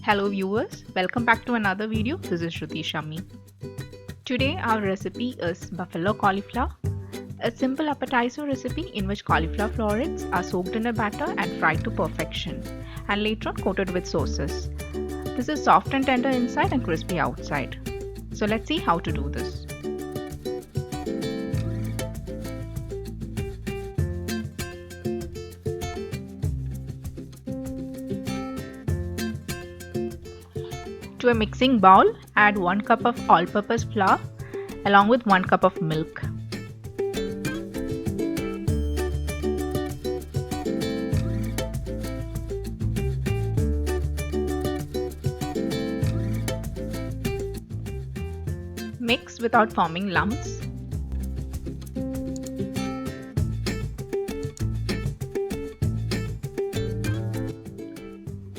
Hello viewers, welcome back to another video. This is Shruti Shami. Today our recipe is buffalo cauliflower, a simple appetizer recipe in which cauliflower florets are soaked in a batter and fried to perfection and later on coated with sauces. This is soft and tender inside and crispy outside. So let's see how to do this. To a mixing bowl, add 1 cup of all-purpose flour along with 1 cup of milk. Mix without forming lumps.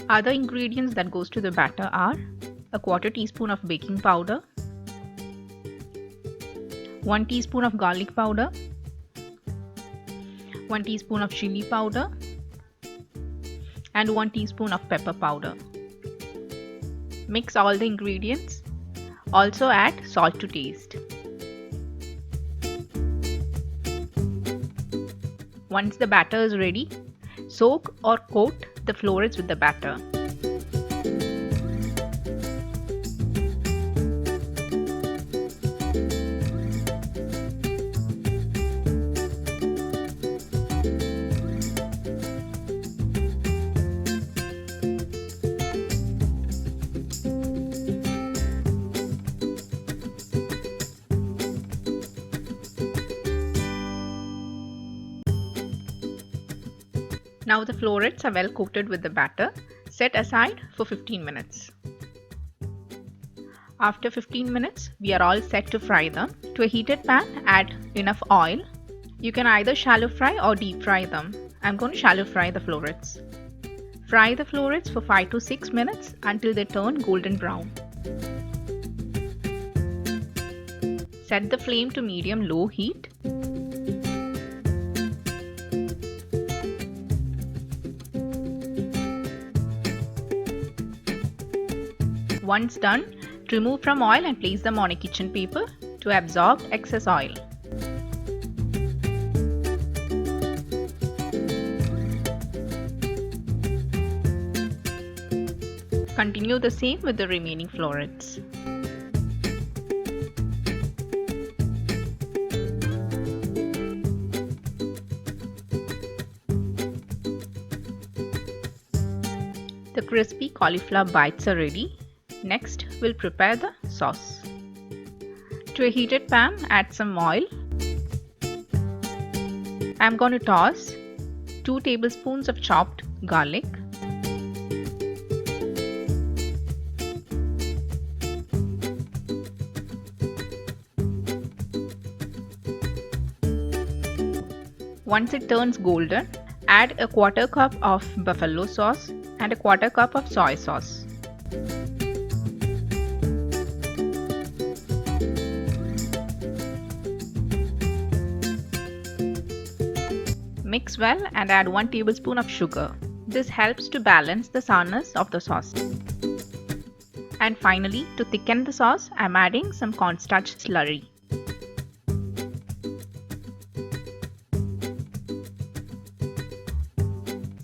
Other ingredients that goes to the batter are a quarter teaspoon of baking powder, 1 teaspoon of garlic powder, 1 teaspoon of chili powder, and 1 teaspoon of pepper powder. Mix all the ingredients. Also add salt to taste. Once the batter is ready, soak or coat the florets with the batter. Now the florets are well coated with the batter. Set aside for 15 minutes. After 15 minutes, we are all set to fry them. To a heated pan, add enough oil. You can either shallow fry or deep fry them. I'm going to shallow fry the florets. Fry the florets for 5 to 6 minutes until they turn golden brown. Set the flame to medium-low heat. Once done, remove from oil and place them on a kitchen paper to absorb excess oil. Continue the same with the remaining florets. The crispy cauliflower bites are ready. Next, we'll prepare the sauce. To a heated pan, add some oil. I'm going to toss 2 tablespoons of chopped garlic, Once it turns golden, add a quarter cup of buffalo sauce and a quarter cup of soy sauce. Mix well and add 1 tablespoon of sugar. This helps to balance the sourness of the sauce. And finally, to thicken the sauce, I am adding some cornstarch slurry.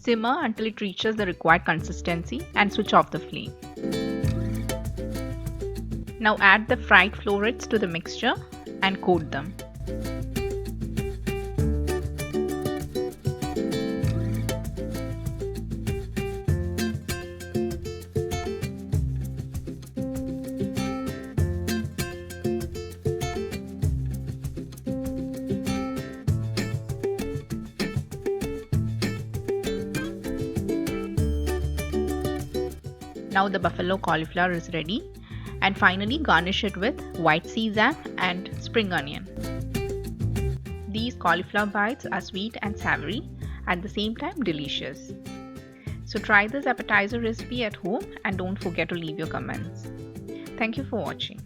Simmer until it reaches the required consistency and switch off the flame. Now add the fried florets to the mixture and coat them. Now the buffalo cauliflower is ready, and finally garnish it with white sesame and spring onion. These cauliflower bites are sweet and savory, at the same time delicious. So try this appetizer recipe at home and don't forget to leave your comments. Thank you for watching.